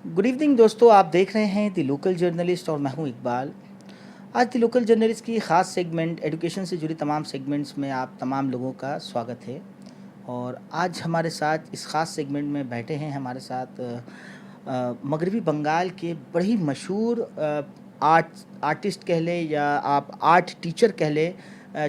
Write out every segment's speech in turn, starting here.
Good evening दोस्तों, आप देख रहे हैं द लोकल जर्नलिस्ट और मैं हूं इकबाल। आज द लोकल जर्नलिस्ट की ख़ास सेगमेंट एजुकेशन से जुड़ी तमाम सेगमेंट्स में आप तमाम लोगों का स्वागत है। और आज हमारे साथ इस ख़ास सेगमेंट में बैठे हैं हमारे साथ मगरबी बंगाल के बड़े ही मशहूर आर्टिस्ट कह लें या आप आर्ट टीचर कह लें,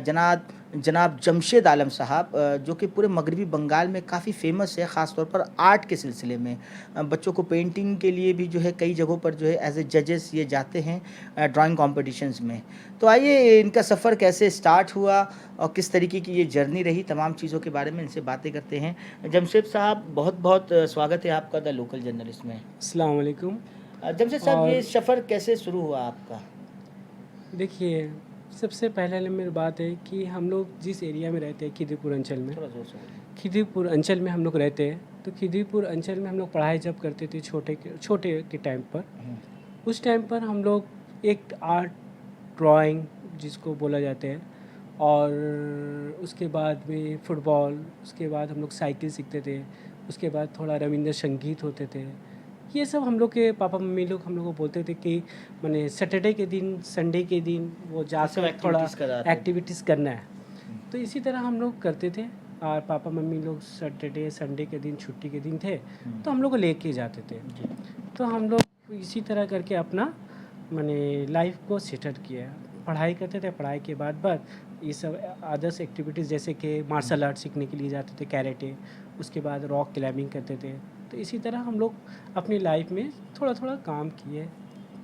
जनाब जनाब जमशेद आलम साहब, जो कि पूरे मगरबी बंगाल में काफ़ी फ़ेमस है, ख़ास तौर पर आर्ट के सिलसिले में। बच्चों को पेंटिंग के लिए भी जो है कई जगहों पर जो है एज ए जजेस ये जाते हैं ड्राइंग कॉम्पिटिशन्स में। तो आइए इनका सफ़र कैसे स्टार्ट हुआ और किस तरीके की ये जर्नी रही, तमाम चीज़ों के बारे में इनसे बातें करते हैं। जमशेद साहब, बहुत बहुत स्वागत है आपका द लोकल जर्नलिस्ट में। अस्सलाम वालेकुम। जमशेद साहब, ये और सफ़र कैसे शुरू हुआ आपका? देखिए, सबसे पहले नंबर बात है कि हम लोग जिस एरिया में रहते हैं खिदीपुर अंचल में, थोड़ा जोर से बोलिए। खिदीपुर अंचल में हम लोग रहते हैं। तो खिदीपुर अंचल में हम लोग पढ़ाई जब करते थे छोटे के टाइम पर, उस टाइम पर हम लोग एक आर्ट ड्राइंग जिसको बोला जाता है, और उसके बाद में फुटबॉल, उसके बाद हम लोग साइकिल सीखते थे, उसके बाद थोड़ा रविंद्र संगीत होते थे। ये सब हम लोग के पापा मम्मी लोग हम लोग को बोलते थे कि मैंने सैटरडे के दिन, संडे के दिन वो सब जाकर थोड़ा एक्टिविटीज़ कराते थे। एक्टिविटीज़ करना है। तो इसी तरह हम लोग करते थे। और पापा मम्मी लोग सैटरडे संडे के दिन छुट्टी के दिन थे तो हम लोग को लेके जाते थे। जी। तो हम लोग इसी तरह करके अपना मैंने लाइफ को सेटल किया। पढ़ाई करते थे, पढ़ाई के बाद ये सब अदर्स एक्टिविटीज़ जैसे कि मार्शल आर्ट सीखने के लिए जाते थे, कैरेटे, उसके बाद रॉक क्लाइंबिंग करते थे। तो इसी तरह हम लोग अपनी लाइफ में थोड़ा थोड़ा काम किए,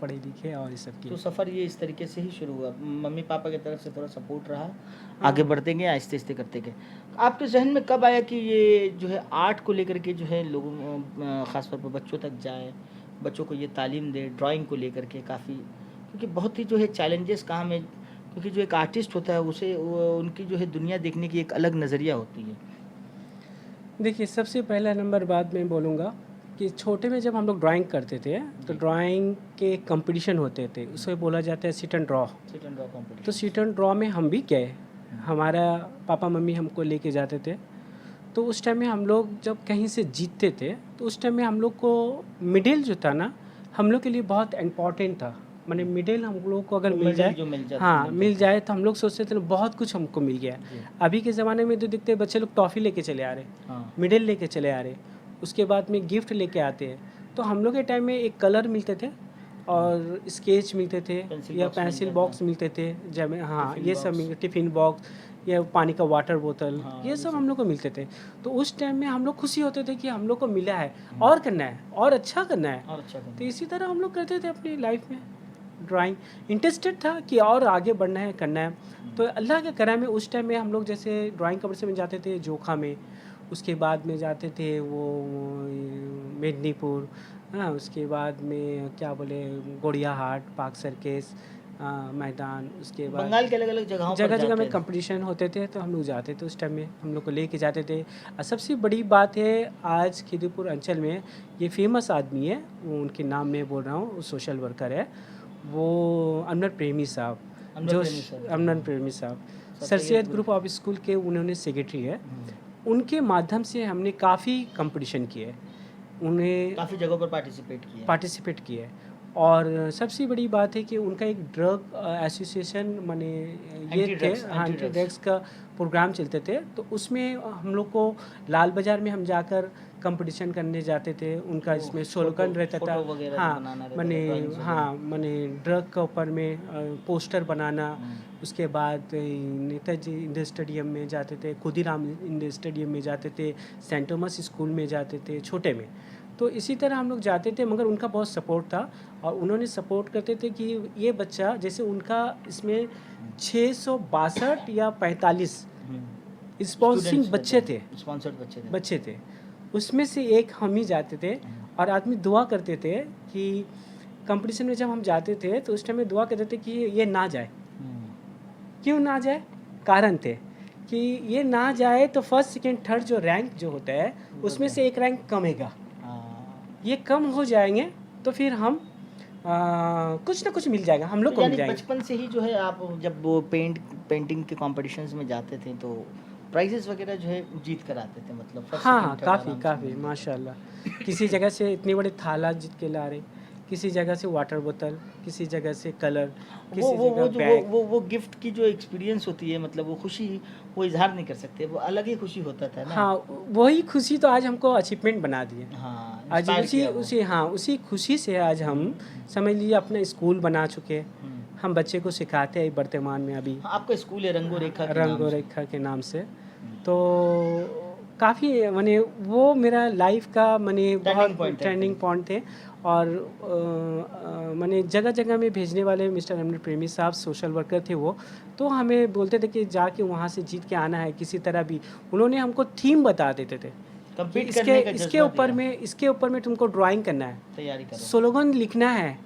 पढ़े लिखे और ये सब तो किए। सफ़र ये इस तरीके से ही शुरू हुआ, मम्मी पापा की तरफ से थोड़ा सपोर्ट रहा, हाँ। आगे बढ़ते गए, आहिस्ते आहिस्ते करते गए। आपके जहन में कब आया कि ये जो है आर्ट को लेकर के जो है लोगों ख़ास तौर पर बच्चों तक जाए, बच्चों को ये तालीम दे ड्राइंग को लेकर के काफ़ी, क्योंकि बहुत ही जो है चैलेंजेस काम है, क्योंकि जो एक आर्टिस्ट होता है उसे उनकी जो है दुनिया देखने की एक अलग नज़रिया होती है। देखिए, सबसे पहला नंबर बात मैं बोलूँगा कि छोटे में जब हम लोग ड्राइंग करते थे तो जी। ड्राइंग के कंपटीशन होते थे, उसे बोला जाता है sit and draw. Sit and draw तो कॉम्पिटिशन। सिट एंड ड्रॉ में हम भी गए। हमारा पापा मम्मी हमको लेके जाते थे। तो उस टाइम में हम लोग जब कहीं से जीतते थे तो उस टाइम में हम लोग को मेडल जो था ना, हम लोग के लिए बहुत इम्पोर्टेंट था। माने मेडल हम लोग को अगर मिल जाए, जो मिल जाता हाँ मिल जाए, तो हम लोग सोचते थे ना बहुत कुछ हमको मिल गया। जी। अभी के ज़माने में तो दिखते हैं बच्चे लोग टॉफ़ी लेके चले आ रहे, हाँ। मेडल लेके चले आ रहे, उसके बाद में गिफ्ट लेके आते हैं। तो हम लोग के टाइम में एक कलर मिलते थे और स्केच मिलते थे पेंसिल या बॉक्स मिल पेंसिल जाता बॉक्स मिलते थे, जब हाँ टिफ़िन ये सब बॉक्स। टिफ़िन बॉक्स या पानी का वाटर बोतल, हाँ, ये ये सब सब। हम लोग को मिलते थे। तो उस टाइम में हम लोग खुशी होते थे कि हम लोग को मिला है और करना है और अच्छा करना है। और अच्छा तो करना। इसी तरह हम लोग करते थे अपनी लाइफ में ड्राइंग। इंटरेस्टेड था कि और आगे बढ़ना है, करना है। तो अल्लाह के करम में उस टाइम में हम लोग जैसे ड्राइंग कंपटीशन में जाते थे जोखा में, उसके बाद में जाते थे वो मेदिनीपुर, हाँ उसके बाद में क्या बोले गोड़िया हाट, पार्क सर्कस मैदान, उसके बाद बंगाल के अलग-अलग जगहों पर जगह जगह जाते में हैं। कंपटीशन होते थे तो हम लोग जाते थे। उस टाइम में हम लोग को लेके जाते थे। और सबसे बड़ी बात है, आज खिदीपुर अंचल में ये फेमस आदमी है, वो उनके नाम में बोल रहा हूँ, वो सोशल वर्कर है, वो अमर प्रेमी साहब, अनवर जो प्रेमी सर। अमर प्रेमी साहब sir sir Syed Syed group of school के उन्होंने सेक्रेटरी है। उनके माध्यम से हमने काफ़ी कंपटीशन किए, उन्हें काफ़ी जगहों पर पार्टिसिपेट किए। पार्टिसिपेट किए है। और सबसे बड़ी बात है कि उनका एक ड्रग एसोसिएशन माने ये एंटी थे, ड्रग्स, हाँ एंटी एंटी ड्रग्स। ड्रग्स का प्रोग्राम चलते थे। तो उसमें हम लोग को लाल बाज़ार में हम जाकर कंपटीशन करने जाते थे। उनका वो इसमें स्लोगन रहता था, फ़ोटो वगैरह जो हाँ बनाना रहता माने, था, ड्राइंग्स वगैरह। हाँ माने ड्रग के ऊपर में पोस्टर बनाना। उसके बाद नेताजी इंडोर स्टेडियम में जाते थे, खुदीराम इंडोर स्टेडियम में जाते थे, सेंट थॉमस स्कूल में जाते थे छोटे में। तो इसी तरह हम लोग जाते थे, मगर उनका बहुत सपोर्ट था और उन्होंने सपोर्ट करते थे कि ये बच्चा, जैसे उनका इसमें 662 या 45 स्पॉन्सिंग बच्चे थे, स्पॉन्सर्ड बच्चे थे। बच्चे थे, उसमें से एक हम ही जाते थे। और आदमी दुआ करते थे कि कंपटीशन में जब हम जाते थे तो उस टाइम में दुआ करते थे कि ये ना जाए। क्यों ना जाए? कारण थे कि ये ना जाए तो फर्स्ट सेकंड थर्ड जो रैंक जो होता है उसमें से एक रैंक कमेगा, ये कम हो जाएंगे तो फिर हम कुछ ना कुछ मिल जाएगा, हम लोग तो को मिल यानी जाएंगे। बचपन से ही जो है आप जब वो पेंटिंग के कॉम्पिटिशन्स में जाते थे तो प्राइजेस वगैरह जो है जीत कर आते थे, मतलब फर्स्ट हाँ सेकंड हाँ, थर्ड काफ़ी आराम से काफ़ी मिल जाता था। माशाल्लाह। किसी जगह से इतनी बड़ी थाला जीत के ला रहे, किसी जगह से वाटर बोतल, किसी जगह से कलर, वो किसी वो जगह वो जो बैग। वो गिफ्ट की जो एक्सपीरियंस होती है, मतलब वो खुशी वो इजहार नहीं कर सकते, वो अलग ही खुशी होता था ना। हाँ, वही खुशी तो आज हमको अचीवमेंट बना दी है। हाँ, आज इंस्पायर उसी किया वो। उसी हाँ, उसी खुशी से आज हम समझ लीजिए अपना स्कूल बना चुके हैं। हम्म। हम बच्चे को सिखाते हैं वर्तमान में अभी हाँ, आपका स्कूल है रंगो रेखा के रंग नाम और से। रेखा के नाम से। तो काफ़ी माने वो मेरा लाइफ का माने टर्निंग बहुत पॉइंट है एक टर्निंग तरीके पॉइंट थे। और माने जगह जगह में भेजने वाले मिस्टर अमृत प्रेमी साहब सोशल वर्कर थे वो। तो हमें बोलते थे कि जाके वहाँ से जीत के आना है किसी तरह भी। उन्होंने हमको थीम बता देते थे से कि compete इसके करने का इसके जज्बा ऊपर दिया। में इसके ऊपर में तुमको ड्राइंग करना है, तैयारी करो। स्लोगन लिखना है।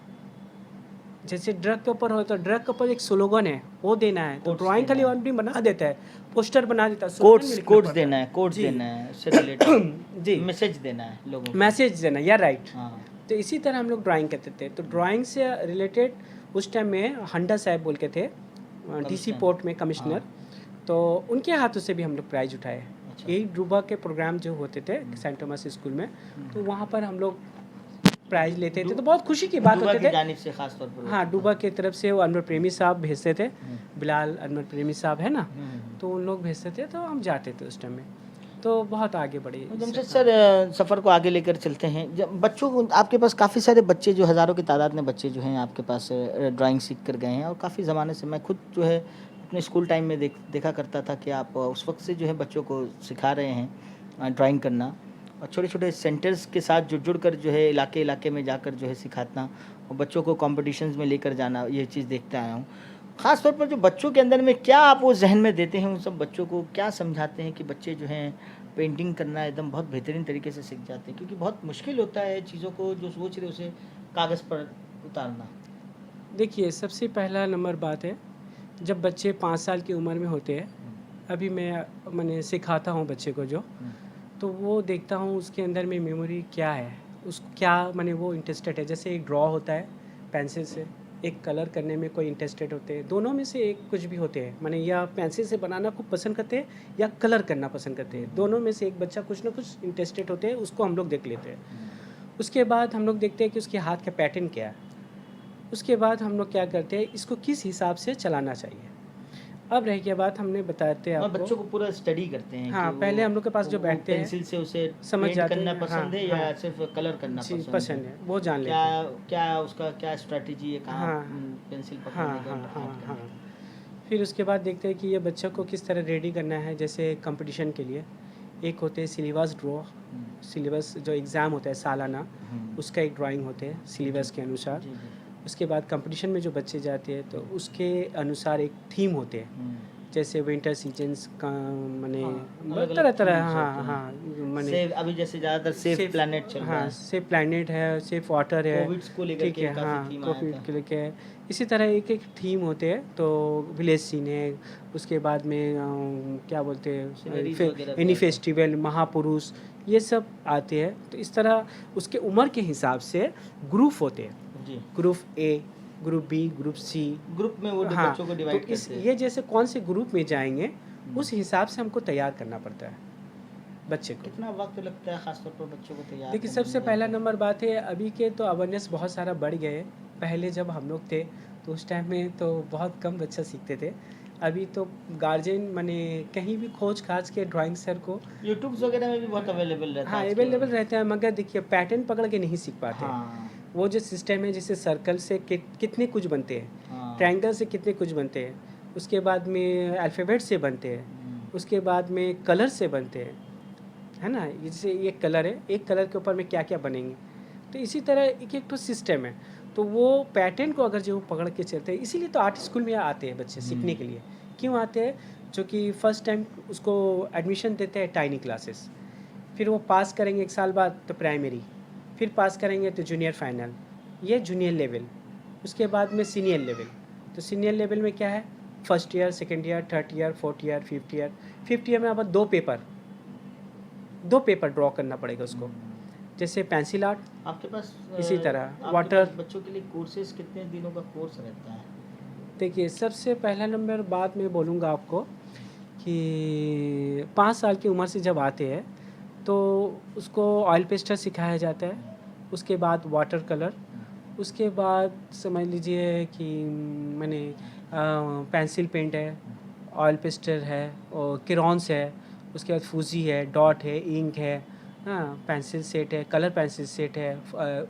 जैसे ड्रग के ऊपर हो तो ड्रग के ऊपर एक स्लोगन है वो देना है, तो Quotes ड्राइंग खाली देना है। आदमी बना देता है, पोस्टर बना देता है, स्लोगन भी कोट्स लिखना कोट्स पड़ता देना है, कोट्स जी देना है, उससे रिलेटेड जी मैसेज देना है लोगों को। मैसेज देना या राइट। हाँ। तो इसी तरह हम लोग ड्राइंग करते थे। तो ड्राइंग से रिलेटेड उस टाइम में हंडा साहब बोल के थे डीसी कमिश्नर। पोर्ट में कमिश्नर। हाँ। तो उनके हाथों से भी हम लोग प्राइज उठाए। अच्छा। यही ड्रूबा के प्रोग्राम जो होते थे सेंट थॉमस स्कूल में, तो वहाँ पर हम लोग प्राइज लेते थे, तो बहुत खुशी की बात डूबा होते की थे। जानिब से खास तौर पर हाँ, होता डूबा था। की तरफ से वो अनवर प्रेमी साहब भेजते थे, हम्म। बिलाल अनवर प्रेमी साहब है ना, हम्म। तो उन लोग भेजते थे, तो हम जाते थे उस टाइम में। तो बहुत आगे बढ़े तो इससे। जमशेद सर, सफ़र को आगे लेकर चलते हैं। जब बच्चों को, आपके पास काफ़ी सारे बच्चे, जो हज़ारों की तादाद में बच्चे जो हैं आपके पास ड्राइंग सीख कर गए हैं, और काफ़ी ज़माने से मैं खुद जो है अपने स्कूल टाइम में देखा करता था कि आप उस वक्त से जो है बच्चों को सिखा रहे हैं ड्राइंग करना, और छोटे छोटे सेंटर्स के साथ जुड़ कर जो है इलाके इलाके में जाकर जो है सिखाना, और बच्चों को कॉम्पिटिशन्स में लेकर जाना, ये चीज़ देखते आया हूँ। ख़ास तौर पर जो बच्चों के अंदर में क्या आप वो जहन में देते हैं, उन सब बच्चों को क्या समझाते हैं कि बच्चे जो हैं पेंटिंग करना एकदम बहुत बेहतरीन तरीके से सीख जाते हैं, क्योंकि बहुत मुश्किल होता है चीज़ों को जो सोच रहे उसे कागज़ पर उतारना। देखिए, सबसे पहला नंबर बात है, जब बच्चे 5 साल की उम्र में होते हैं, अभी मैंने सिखाता हूँ बच्चे को जो, तो वो देखता हूँ उसके अंदर में मेमोरी क्या है, उस क्या माने वो इंटरेस्टेड है। जैसे एक ड्रॉ होता है पेंसिल से, एक कलर करने में कोई इंटरेस्टेड होते हैं, दोनों में से एक कुछ भी होते हैं, माने या पेंसिल से बनाना खूब पसंद करते हैं या कलर करना पसंद करते हैं, दोनों में से एक बच्चा कुछ ना कुछ इंटरेस्टेड होते हैं, उसको हम लोग देख लेते हैं। उसके बाद हम लोग देखते हैं कि उसके हाथ का पैटर्न क्या है। उसके बाद हम लोग क्या करते हैं, इसको किस हिसाब से चलाना चाहिए। अब रह गया बात, हमने बताते हैं और आपको। बच्चों को पूरा स्टडी करते हैं हाँ, कि पहले हम लोग के पास जो वो बैठते हैं पेंसिल से उसे समझ पेंट जाते करना हैं। पसंद है हाँ, या हाँ, सिर्फ कलर करना जी पसंद है, वो जान लेते क्या हैं। क्या उसका क्या स्ट्रैटेजी है, कहाँ हाँ, पेंसिल हाँ, पकड़ने का, हाँ, हाँ, हाथ हाँ। करने का। फिर उसके बाद देखते हैं कि ये बच्चों को किस तरह रेडी करना है। जैसे कंपटीशन के लिए एक होते हैं सिलेबस ड्रॉ, सिलेबस जो एग्ज़ाम होता है सालाना, उसका एक ड्राइंग होते हैं सिलेबस के अनुसार। जी जी। उसके बाद कंपटीशन में जो बच्चे जाते हैं तो उसके अनुसार एक थीम होते हैं। जैसे विंटर सीजन्स का माने अलग-अलग तरह तरह, themes हाँ होते हैं। हाँ माने सेव अभी जैसे ज़्यादातर सेफ प्लैनेट चल रहा हाँ, है। सेफ प्लैनेट है, सेफ वाटर है, कोविड्स को लेकर ठीक के है, काफ़ी हाँ, थीम आया कोविड था। के लेके है। इसी तरह एक एक थीम होते हैं। तो विलेज सीन है, उसके बाद में क्या बोलते Sceneries हैं, वगैरह भी एनी आते हैं। फेस्टिवल, महापुरुष, ये सब आते हैं। तो इस तरह उसके उम्र के हिसाब से ग्रुप होते हैं, जी। Group A, group B, group C. Group में वो हाँ, बच्चों को तो डिवाइड इस करते हैं। ये जैसे कौन से ग्रुप में जाएंगे उस हिसाब से हमको तैयार करना पड़ता है बच्चे को। कितना वक्त लगता है खासतौर पर बच्चों को तैयार देखिए, करने सबसे में पहला जाकर? नंबर बात है, अभी के तो अवेयरनेस बहुत सारा बढ़ गए। पहले जब हम लोग थे तो उस टाइम में तो बहुत कम बच्चा सीखते थे। अभी तो गार्जियन माने कहीं भी खोज खाज के ड्राइंग सर को, यूट्यूब्स वगैरह में भी बहुत अवेलेबल रहता हाँ, है आज के अवेलेबल रहते हैं, मगर देखिए पैटर्न पकड़ के नहीं सीख पाते हैं। हाँ वो जो सिस्टम है, जैसे सर्कल से कितने कुछ बनते हैं, हाँ। ट्रायंगल से कितने कुछ बनते हैं, उसके बाद में अल्फ़ाबेट से बनते हैं, उसके बाद में कलर से बनते हैं, है ना। जैसे ये कलर है, एक कलर के ऊपर में क्या क्या बनेंगे, तो इसी तरह एक एक तो सिस्टम है। तो वो पैटर्न को अगर जो पकड़ के चलते हैं, इसीलिए तो आर्ट स्कूल में आते हैं बच्चे सीखने के लिए। क्यों आते हैं? जो कि फर्स्ट टाइम उसको एडमिशन देते हैं टाइनी क्लासेस, फिर वो पास करेंगे 1 साल बाद तो प्राइमरी, फिर पास करेंगे तो जूनियर फाइनल, ये जूनियर लेवल, उसके बाद में सीनियर लेवल। तो सीनियर लेवल में क्या है, first year, second year, third year, fourth year, fifth year. Fifth year में अब 2 पेपर ड्रॉ करना पड़ेगा उसको, जैसे पेंसिल आर्ट, आपके पास इसी तरह आपके वाटर। पास बच्चों के लिए कोर्सेज कितने दिनों का कोर्स रहता है? देखिए, सबसे पहला नंबर बात मैं बोलूँगा आपको कि 5 साल की उम्र से जब आते हैं तो उसको ऑयल पेस्टर सिखाया जाता है, उसके बाद वाटर कलर, उसके बाद समझ लीजिए कि मैंने पेंसिल पेंट है, ऑयल पेस्टर है और क्रेयॉन्स है, उसके बाद फूजी है, डॉट है, इंक है, हाँ पेंसिल सेट है, कलर पेंसिल सेट है,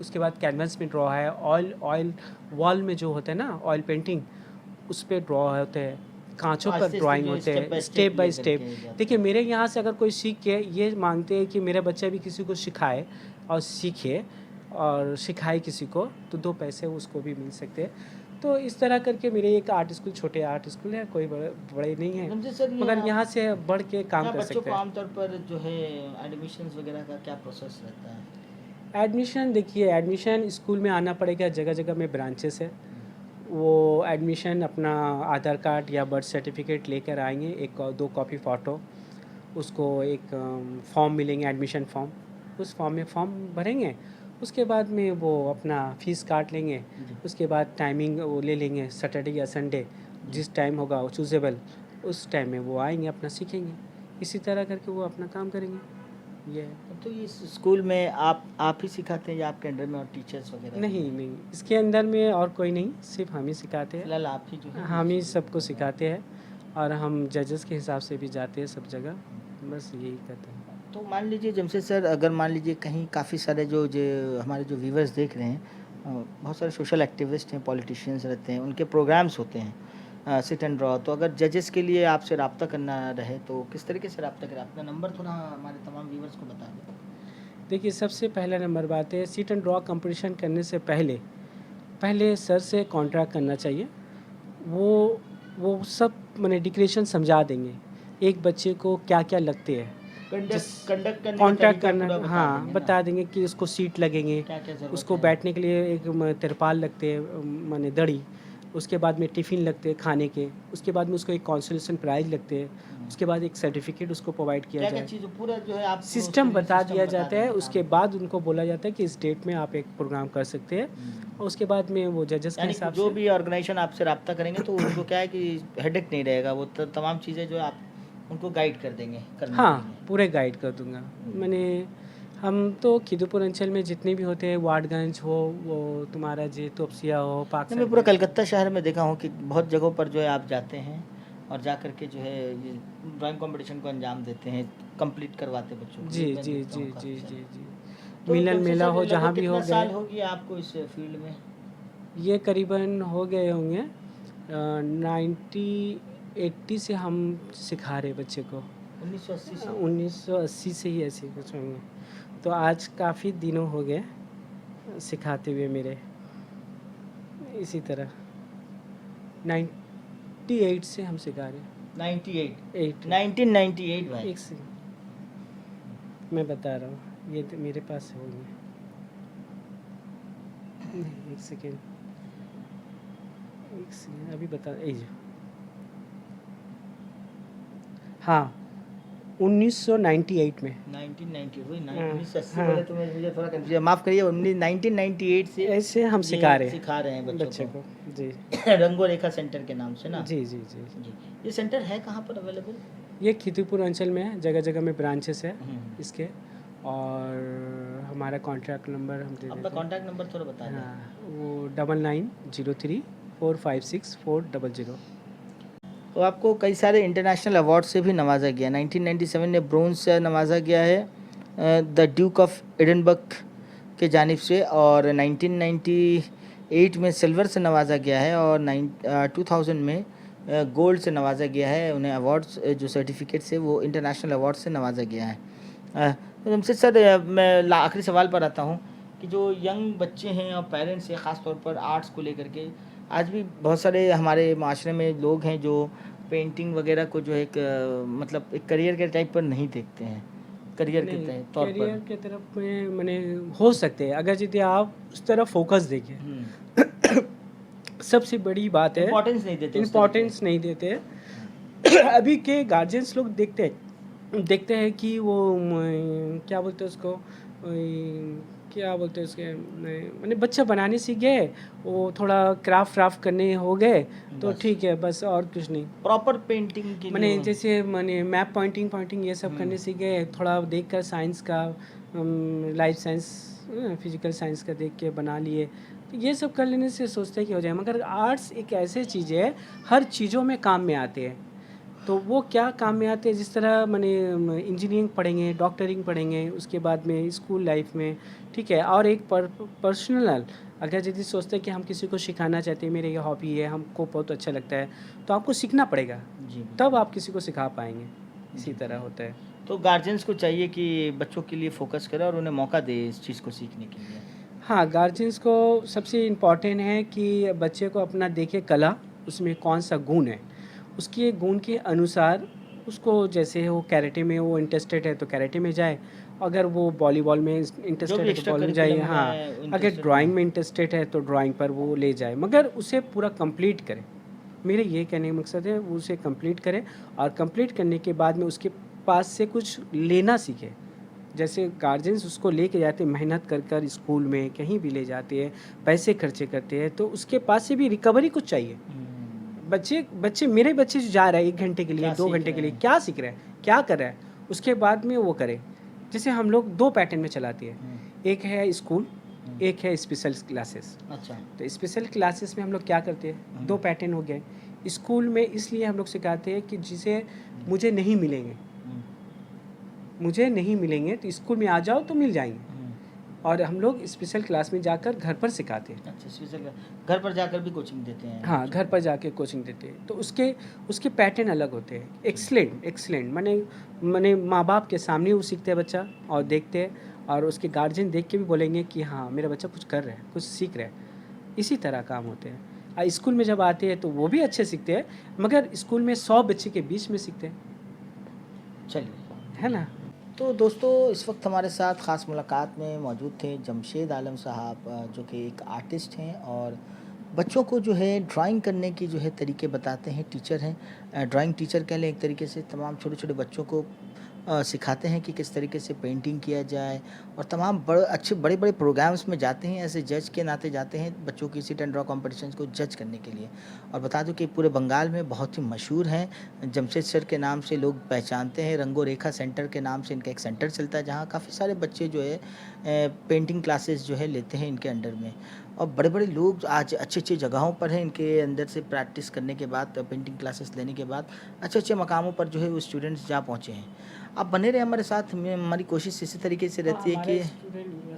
उसके बाद कैनवस में ड्रॉ है, ऑयल ऑयल वॉल में जो होता है ना ऑयल पेंटिंग, उस पे ड्रॉ होते हैं, कांचों पर आस्ते-आस्ते ड्राइंग जो होते स्टेप हैं बाय स्टेप स्टेप बाय लेकर स्टेप। के जाते देखिए हैं। मेरे यहाँ से अगर कोई सीख के ये मांगते हैं कि मेरा बच्चा भी किसी को सिखाए और सीखे और सिखाए किसी को, तो 2 पैसे उसको भी मिल सकते हैं। तो इस तरह करके मेरे एक आर्ट स्कूल, छोटे आर्ट स्कूल है, कोई बड़े बड़े नहीं हैं, रमज़ी सर, ये मगर आप यहाँ से बढ़ के काम यहाँ कर बच्चों सकते को हैं। आमतौर पर जो है एडमिशन्स वगैरह का क्या प्रोसेस रहता है? एडमिशन देखिए, एडमिशन स्कूल में आना पड़ेगा, जगह-जगह में ब्रांचेस है। वो एडमिशन अपना आधार कार्ड या बर्थ सर्टिफिकेट लेकर आएंगे, 1-2 कॉपी फ़ोटो, उसको एक फॉर्म मिलेंगे, एडमिशन फॉर्म, उस फॉर्म में फॉर्म भरेंगे, उसके बाद में वो अपना फ़ीस काट लेंगे, जी। उसके बाद टाइमिंग वो ले लेंगे, सैटरडे या संडे जिस टाइम होगा वो चूजेबल, उस टाइम में वो आएंगे, अपना सीखेंगे, इसी तरह करके वो अपना काम करेंगे। ये है। तो इस स्कूल में आप ही सिखाते हैं या आपके अंडर में और टीचर्स वगैरह भी नहीं हैं? नहीं, इसके अंदर में और कोई नहीं, सिर्फ हम ही सिखाते हैं, फिलहाल आप ही जो है हम ही इस सबको सिखाते हैं और हम जजेस के हिसाब से भी जाते हैं सब जगह, बस यही करते हैं। तो मान लीजिए जमशेद सर, अगर मान लीजिए कहीं काफ़ी सारे जो जो हमारे जो व्यूवर्स देख रहे हैं, बहुत सारे सोशल एक्टिविस्ट हैं, पॉलिटिशियंस रहते हैं, उनके प्रोग्राम्स होते हैं सिट एंड ड्रॉ, तो अगर जजेस के लिए आपसे रब्ता करना रहे तो किस तरीके से रब्ता करें? अपना नंबर थोड़ा हमारे तमाम व्यूवर्स को बता दें। देखिए सबसे पहला नंबर बात है, सीट एंड ड्रॉ कंपटीशन करने से पहले पहले सर से कॉन्ट्रैक्ट करना चाहिए। वो सब मैंने डिक्रेशन समझा देंगे, एक बच्चे को क्या क्या लगते हैं, कंडक्ट करने का कॉन्टैक्ट तरीका करना, पूरा बता हाँ देंगे ना, बता देंगे कि उसको सीट लगेंगे, क्या-क्या ज़रूरत उसको है? बैठने के लिए एक तिरपाल लगते हैं, माने दड़ी, उसके बाद में टिफ़िन लगते हैं खाने के, उसके बाद में उसको एक कंसोलेशन प्राइज़ लगते हैं, उसके बाद एक सर्टिफिकेट उसको प्रोवाइड किया क्या-क्या जाए, चीज़ पूरा जो है आप सिस्टम उसके लिए बता सिस्टम दिया बता जाता है, देंगे उसके आप। बाद उनको बोला जाता है कि इस डेट में आप एक प्रोग्राम कर सकते हैं, और उसके बाद में वो जजेस के यानी कि हिसाब जो से। भी ऑर्गेनाइजेशन आपसे रब्ता करेंगे तो उनको क्या है कि हेडेक नहीं रहेगा, वो तमाम चीज़ें जो है आप उनको गाइड कर देंगे करने के हाँ, लिए। पूरे गाइड कर दूँगा। मैंने हम तो खिदुपुर अंचल में जितने भी होते हैं, वार्डगंज हो, वो तुम्हारा जे तोपसिया हो, पार्क नहीं, मैं पूरा सर्किल। कलकत्ता शहर में देखा हूँ कि बहुत जगहों पर जो है आप जाते हैं और जा कर के जो है ये ड्राइंग कंपटीशन को अंजाम देते हैं, कंप्लीट करवाते बच्चों को, जी, ये मैं जी, देखता जी, हूँ जी, काफ़ी जी, सारे। जी। तो मिलन जब से मेला सर हो, जहाँ लगभग भी कितना हो साल गए, हो गया आपको इस फील्ड में? ये करीबन हो गए होंगे 1980 से हम सिखा रहे बच्चे को। 1980 से? 1980 से ही ऐसे कुछ होंगे, तो आज काफ़ी दिनों हो गए सिखाते हुए मेरे, इसी तरह 98 से हम सिखा रहे हैं। 98 8 1998 भाई। एक सेकंड, मैं बता रहा हूँ, ये तो मेरे पास होंगे, नहीं, एक सेकेंड अभी बता, ये जो, हाँ 1998 में, 1990 वही हाँ, 1980 हाँ, बोले तो मुझे थोड़ा कंफ्यूजन, माफ़ करिए, 1998 से ऐसे हम ये सिखा रहे सिखा रहे हैं हैं बच्चों बच्चे को। जी को रंगो रेखा सेंटर के नाम से ना? जी जी जी। जी। ये सेंटर है कहाँ पर अवेलेबल? ये खिदुपुर अंचल में है, जगह जगह में ब्रांचेस है इसके, और हमारा कॉन्टैक्ट नंबर हम दे अपना देते हैं। कॉन्टैक्ट नंबर थोड़ा बता दें। हाँ, वो 9903456400। तो आपको कई सारे इंटरनेशनल अवार्ड से भी नवाजा गया। 1997 में ब्रोंज से नवाजा गया है द ड्यूक ऑफ एडिनबर्ग के जानिब से, और 1998 में सिल्वर से नवाजा गया है, और 2000 में गोल्ड से नवाजा गया है। उन्हें अवार्ड्स जो सर्टिफिकेट्स है वो इंटरनेशनल अवार्ड से नवाजा गया है। तो हमसे सर मैं आखिरी सवाल पर आता हूँ कि जो यंग बच्चे हैं और पेरेंट्स हैं, ख़ास तौर पर आर्ट्स को लेकर के, आज भी बहुत सारे हमारे माशरे में लोग हैं जो पेंटिंग वगैरह को जो एक मतलब एक करियर के टाइप पर नहीं देखते हैं, करियर के नहीं, तौर करियर पर। के तरफ में मैंने हो सकते हैं अगर यदि आप उस तरफ फोकस देखें। सबसे बड़ी बात है, इम्पोर्टेंस नहीं देते उस इम्पोर्टेंस नहीं देते। अभी के गार्जियंस लोग देखते हैं कि वो क्या बोलते हैं उसको, क्या बोलते हैं उसके, मैंने बच्चा बनाने सीख गए, वो थोड़ा क्राफ्ट करने हो गए तो बस ठीक है, बस और कुछ नहीं। प्रॉपर पेंटिंग के मैंने लिए जैसे मैंने मैप पॉइंटिंग ये सब करने सीख गए, थोड़ा देख कर साइंस का, लाइफ साइंस, फिजिकल साइंस का देख के बना लिए, तो ये सब कर लेने से सोचते हैं कि हो जाए। मगर आर्ट्स एक ऐसी चीज़ है, हर चीज़ों में काम में आते हैं। तो वो क्या काम में आते हैं, जिस तरह मैंने इंजीनियरिंग पढ़ेंगे, डॉक्टरिंग पढ़ेंगे, उसके बाद में स्कूल लाइफ में, ठीक है। और एक पर्सनल, अगर यदि सोचते हैं कि हम किसी को सिखाना चाहते हैं, मेरे ये हॉबी है, हमको बहुत अच्छा लगता है, तो आपको सीखना पड़ेगा, जी बिल्कुल। तब आप किसी को सिखा पाएंगे। इसी जी। तरह होता है। तो गार्जियंस को चाहिए कि बच्चों के लिए फोकस करें और उन्हें मौका दे इस चीज़ को सीखने के लिए। हाँ, गार्जियंस को सबसे इम्पॉर्टेंट है कि बच्चे को अपना देखे कला, उसमें कौन सा गुण है, उसके गुण के अनुसार उसको, जैसे वो कैरेटे में वो इंटरेस्टेड है तो कैरेटे में जाए, अगर वो वॉलीबॉल में जो इंटरेस्टेड भी है तो एक्स्ट्रा बॉल में जाइए। करिकुलम हाँ, में अगर इंटरेस्टेड हो। ड्राइंग में इंटरेस्टेड है तो ड्राइंग पर वो ले जाए, मगर उसे पूरा कंप्लीट करे। मेरे ये कहने का मकसद है, वो उसे कंप्लीट करे, और कंप्लीट करने के बाद में उसके पास से कुछ लेना सीखे। जैसे गार्जियंस उसको लेके जाते हैं, मेहनत कर कर स्कूल में कहीं भी ले जाते हैं, पैसे खर्चे करते हैं, तो उसके पास से भी रिकवरी कुछ चाहिए। बच्चे बच्चे मेरे बच्चे जो जा रहा है 1 घंटे के लिए, क्या 2 सीख घंटे के रहे लिए, हैं? क्या सीख रहा है, क्या कर रहा है, उसके बाद में वो करे। जैसे हम लोग 2 पैटर्न में चलाते हैं, एक है स्कूल, एक है स्पेशल क्लासेस। अच्छा। तो स्पेशल क्लासेस में हम लोग क्या करते हैं, 2 पैटर्न हो गए। स्कूल में इसलिए हम लोग सिखाते हैं कि जिसे मुझे नहीं मिलेंगे, मुझे नहीं मिलेंगे तो स्कूल में आ जाओ तो मिल जाएंगे। और हम लोग स्पेशल क्लास में जाकर घर पर सिखाते हैं। अच्छा, स्पेशल घर पर जाकर भी कोचिंग देते हैं हाँ, बच्चों घर को? पर जाके कोचिंग देते हैं, तो उसके उसके पैटर्न अलग होते हैं। एक्सलेंट माने माँ बाप के सामने वो सीखते हैं बच्चा, और देखते हैं, और उसके गार्जियन देख के भी बोलेंगे कि हाँ, मेरा बच्चा कुछ कर रहा है, कुछ सीख रहा है। इसी तरह काम होते हैं। स्कूल में जब आते हैं तो वो भी अच्छे सीखते हैं, मगर स्कूल में 100 बच्चे के बीच में सीखते हैं, चलिए। है ना। तो दोस्तों, इस वक्त हमारे साथ ख़ास मुलाकात में मौजूद थे जमशेद आलम साहब, जो कि एक आर्टिस्ट हैं और बच्चों को जो है ड्राइंग करने की जो है तरीके बताते हैं, टीचर हैं, ड्राइंग टीचर कह लें एक तरीके से। तमाम छोटे-छोटे बच्चों को सिखाते हैं कि किस तरीके से पेंटिंग किया जाए, और तमाम बड़े-बड़े प्रोग्राम्स में जाते हैं, ऐसे जज के नाते जाते हैं बच्चों की सिट एंड ड्रॉ कॉम्पिटिशन्स को जज करने के लिए। और बता दूं कि पूरे बंगाल में बहुत ही मशहूर हैं, जमशेद सर के नाम से लोग पहचानते हैं। रंगो रेखा सेंटर के नाम से इनका एक सेंटर चलता है, जहाँ काफ़ी सारे बच्चे जो है पेंटिंग क्लासेस जो है लेते हैं इनके अंडर में। और बड़े-बड़े लोग आज अच्छी-अच्छी जगहों पर हैं, इनके अंदर से प्रैक्टिस करने के बाद, पेंटिंग क्लासेस लेने के बाद अच्छे-अच्छे मकामों पर जो है वो स्टूडेंट्स जा पहुँचे हैं। आप बने रहें हमारे साथ में, हमारी कोशिश इसी तरीके से रहती है कि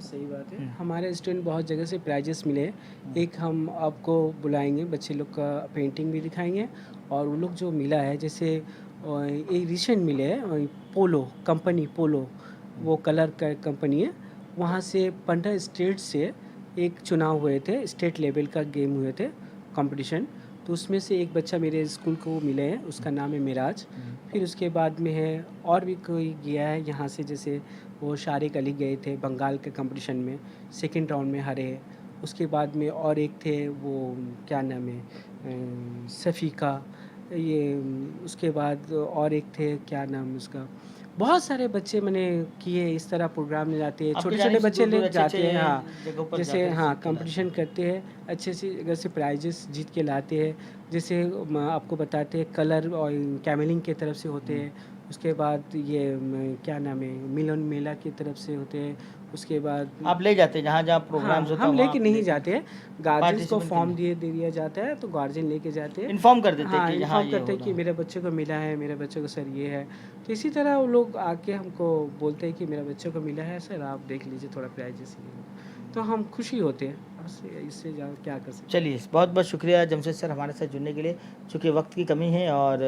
सही बात है, हमारे स्टूडेंट बहुत जगह से प्राइजेस मिले हैं। एक हम आपको बुलाएंगे, बच्चे लोग का पेंटिंग भी दिखाएंगे, और वो लोग जो मिला है, जैसे एक रिसेंट मिले हैं, पोलो, वो कलर का कंपनी है, वहाँ से 15 स्टेट से एक चुनाव हुए थे, स्टेट लेवल का गेम हुए थे, कंपटीशन। तो उसमें से एक बच्चा मेरे स्कूल को मिले हैं, उसका नाम है मिराज। फिर उसके बाद में है और भी कोई गया है यहाँ से, जैसे वो शारिक अली गए थे बंगाल के कंपटीशन में, सेकंड राउंड में हारे। उसके बाद में और एक थे, वो क्या नाम है, सफ़ीका, ये उसके बाद और एक थे, क्या नाम उसका। बहुत सारे बच्चे मैंने किए, इस तरह प्रोग्राम में जाते हैं, आपकी छोटे-छोटे जानिब से बच्चे दूर-दूर ले जाते हैं। हाँ, अच्छे-अच्छे जगहों पर जैसे जाकर हाँ, सीख के लाते कंपटीशन हैं। करते हैं, अच्छे से जगह से प्राइजेस जीत के लाते हैं। जैसे आपको बताते हैं, कलर और कैमलिंग की तरफ से होते हैं। उसके बाद ये क्या नाम है, मिलन मेला की तरफ से होते हैं। उसके बाद आप ले जाते हैं जहाँ-जहाँ प्रोग्राम्स हाँ, होता हम है वहाँ लेके आप नहीं लेके जाते हैं, गार्जियंस को पार्टिसिपेंट फॉर्म करने दे दिया जाता है, तो गार्जियन लेके जाते हैं। इन्फॉर्म कर देते हैं हाँ, कि यहाँ इन्फॉर्म ये करते हो हैं रहा कि है। मेरे बच्चे को मिला है, मेरे बच्चे को सर ये है। तो इसी तरह वो लोग आके हमको बोलते हैं कि मेरा बच्चे को मिला है सर, आप देख लीजिए, थोड़ा प्राइजेस ये। तो हम खुशी होते हैं, बस इससे ज़्यादा क्या कर सकते हैं। चलिए, बहुत-बहुत शुक्रिया जमशेद सर हमारे साथ जुड़ने के लिए। चूँकि वक्त की कमी है और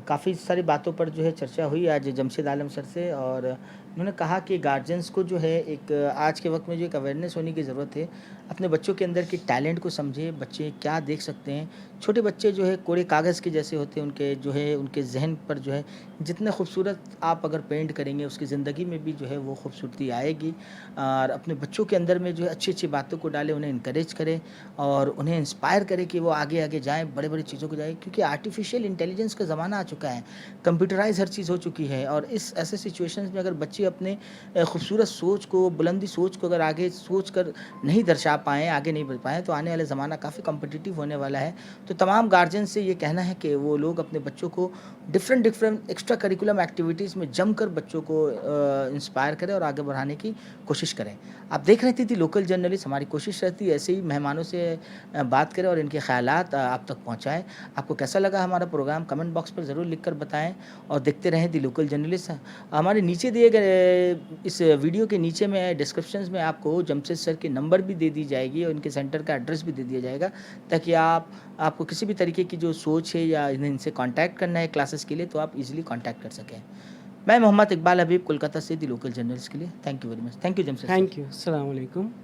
काफ़ी सारी बातों पर जो है चर्चा हुई आज जमशेद आलम सर से, और उन्होंने कहा कि गार्जियंस को जो है एक आज के वक्त में जो एक अवेयरनेस होने की ज़रूरत है। अपने बच्चों के अंदर के टैलेंट को समझे, बच्चे क्या देख सकते हैं। छोटे बच्चे जो है कोरे कागज़ के जैसे होते हैं, उनके जो है उनके ज़हन पर जो है जितने खूबसूरत आप अगर पेंट करेंगे, उसकी ज़िंदगी में भी जो है वो खूबसूरती आएगी। और अपने बच्चों के अंदर में जो है अच्छी-अच्छी बातों को डालें, उन्हें एनकरेज करें और उन्हें इंस्पायर करें कि वो आगे-आगे जाएँ, बड़े-बड़ी चीज़ों को जाएँ, क्योंकि आर्टिफ़िशियल इंटेलिजेंस का ज़माना आ चुका है। कंप्यूटराइज़ हर चीज़ हो चुकी है, और इस ऐसे सिचुएशंस में अगर बच्चे बच्चे अपने खूबसूरत सोच को, बुलंदी सोच को अगर आगे सोच कर नहीं दर्शा पाएँ, आगे नहीं बढ़ पाएँ, तो आने वाला ज़माना काफ़ी कॉम्पिटिटिव होने वाला है। तो तमाम गार्जियन से ये कहना है कि वो लोग अपने बच्चों को डिफरेंट एक्स्ट्रा करिकुलम एक्टिविटीज़ में जमकर बच्चों को इंस्पायर करें और आगे बढ़ाने की कोशिश करें। आप देख रहे थे दी लोकल जर्नलिस्ट, हमारी कोशिश रहती है ऐसे ही मेहमानों से बात करें और इनके ख़यालात आप तक पहुँचाएँ। आपको कैसा लगा हमारा प्रोग्राम कमेंट बॉक्स पर ज़रूर लिख कर बताएँ और देखते रहें दी लोकल जर्नलिस्ट। हमारे नीचे दिए गए इस वीडियो के नीचे में डिस्क्रिप्शंस में आपको जमशेद सर की नंबर भी दे दी जाएगी और इनके सेंटर का एड्रेस भी दे दिया जाएगा, ताकि आपको किसी भी तरीके की जो सोच है या इनसे कांटेक्ट करना है क्लासेस के लिए, तो आप इजीली कांटेक्ट कर सकें। मैं मोहम्मद इकबाल हबीब, कोलकाता से दी लोकल जर्नलिस्ट के लिए। Thank you very much. Thank you Jamshed sir. Thank you. अस्सलाम वालेकुम।